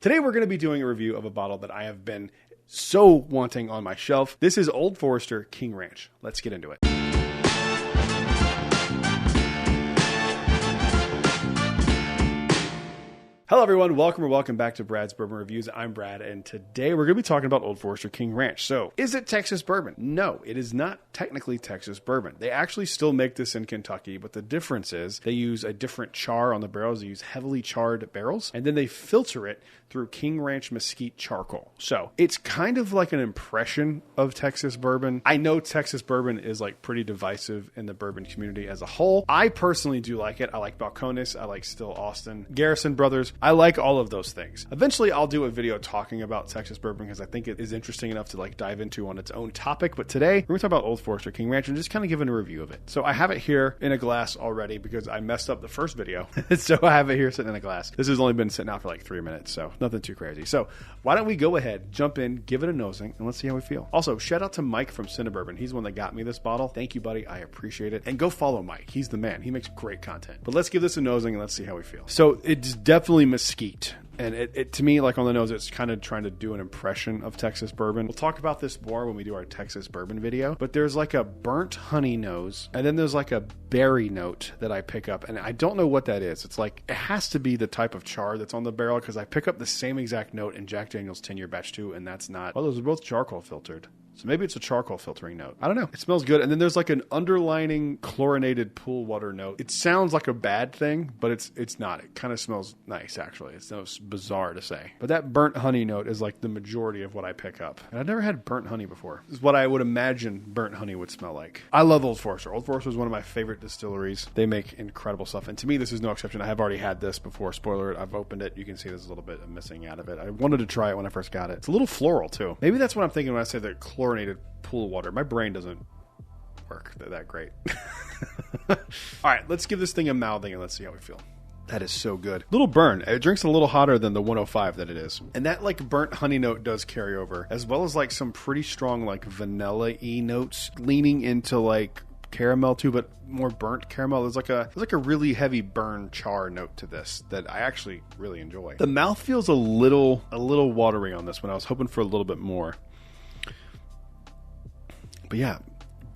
Today we're going to be doing a review of a bottle that I have been so wanting on my shelf. This is Old Forester King Ranch. Let's get into it. Hello everyone, welcome back to Brad's Bourbon Reviews. I'm Brad, and today we're going to be talking about Old Forester King Ranch. So, is it Texas bourbon? No, it is not technically Texas bourbon. They actually still make this in Kentucky, but the difference is they use a different char on the barrels. They use heavily charred barrels, and then they filter it through King Ranch mesquite charcoal. So, it's kind of like an impression of Texas bourbon. I know Texas bourbon is like pretty divisive in the bourbon community as a whole. I personally do like it. I like Balcones. I like Still Austin. Garrison Brothers. I like all of those things. Eventually, I'll do a video talking about Texas bourbon because I think it is interesting enough to like dive into on its own topic. But today, we're going to talk about Old Forester King Ranch and just kind of giving a review of it. So I have it here in a glass already because I messed up the first video. So I have it here sitting in a glass. This has only been sitting out for like 3 minutes, so nothing too crazy. So why don't we go ahead, jump in, give it a nosing, and let's see how we feel. Also, shout out to Mike from Cinnabourbon. He's the one that got me this bottle. Thank you, buddy. I appreciate it. And go follow Mike. He's the man. He makes great content. But let's give this a nosing and let's see how we feel. So it's definitely mesquite. And it to me, like on the nose, it's kind of trying to do an impression of Texas bourbon. We'll talk about this more when we do our Texas bourbon video. But there's like a burnt honey nose, and then there's like a berry note that I pick up. And I don't know what that is. It's like, it has to be the type of char that's on the barrel because I pick up the same exact note in Jack Daniel's 10-year batch 2, and that's not. Well, those are both charcoal filtered. So maybe it's a charcoal filtering note. I don't know. It smells good. And then there's like an underlining chlorinated pool water note. It sounds like a bad thing, but it's not. It kind of smells nice, actually. It's no bizarre to say. But that burnt honey note is like the majority of what I pick up. And I've never had burnt honey before. This is what I would imagine burnt honey would smell like. I love Old Forester. Old Forester is one of my favorite distilleries. They make incredible stuff. And to me, this is no exception. I have already had this before. Spoiler, I've opened it. You can see there's a little bit of missing out of it. I wanted to try it when I first got it. It's a little floral, too. Maybe that's what I'm thinking when I say the chlorinated pool of water. My brain doesn't work that great. All right, let's give this thing a mouthing and let's see how we feel. That is so good. Little burn. It drinks a little hotter than the 105 that it is. And that like burnt honey note does carry over, as well as like some pretty strong like vanilla-y notes leaning into like caramel too, but more burnt caramel. There's like a really heavy burn char note to this that I actually really enjoy. The mouth feels a little watery on this one. I was hoping for a little bit more. But yeah,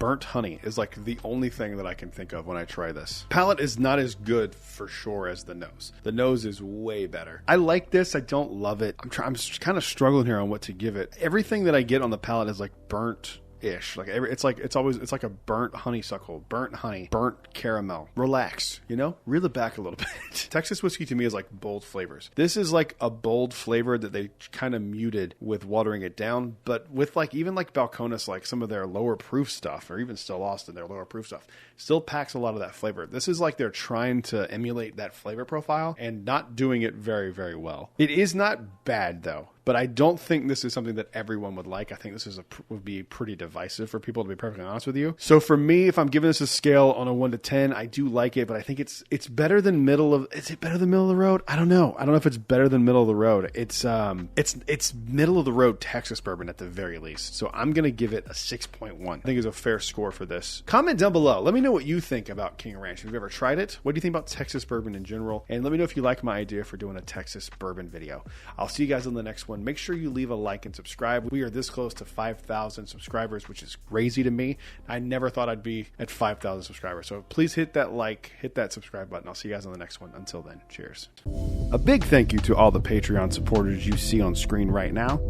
burnt honey is like the only thing that I can think of when I try this. Palate is not as good for sure as the nose. The nose is way better. I like this. I don't love it. I'm kind of struggling here on what to give it. Everything that I get on the palate is like burnt ish. Like it's like a burnt honeysuckle, burnt honey, burnt caramel. Relax, reel it back a little bit. Texas whiskey to me is like bold flavors. This is like a bold flavor that they kind of muted with watering it down, but with like even like Balcones, like some of their lower proof stuff, or even Still Austin, their lower proof stuff, still packs a lot of that flavor. This is like they're trying to emulate that flavor profile and not doing it very, very well. It is not bad though. But I don't think this is something that everyone would like. I think this would be pretty divisive for people, to be perfectly honest with you. So for me, if I'm giving this a scale on a 1 to 10, I do like it, but I think it's better than is it better than middle of the road? I don't know. I don't know if it's better than middle of the road. It's middle of the road Texas bourbon at the very least. So I'm going to give it a 6.1. I think is a fair score for this. Comment down below. Let me know what you think about King Ranch. Have you ever tried it? What do you think about Texas bourbon in general? And let me know if you like my idea for doing a Texas bourbon video. I'll see you guys on the next one. Make sure you leave a like and subscribe. We are this close to 5,000 subscribers, which is crazy to me. I never thought I'd be at 5,000 subscribers. So please hit that like, hit that subscribe button. I'll see you guys on the next one. Until then, cheers. A big thank you to all the Patreon supporters you see on screen right now.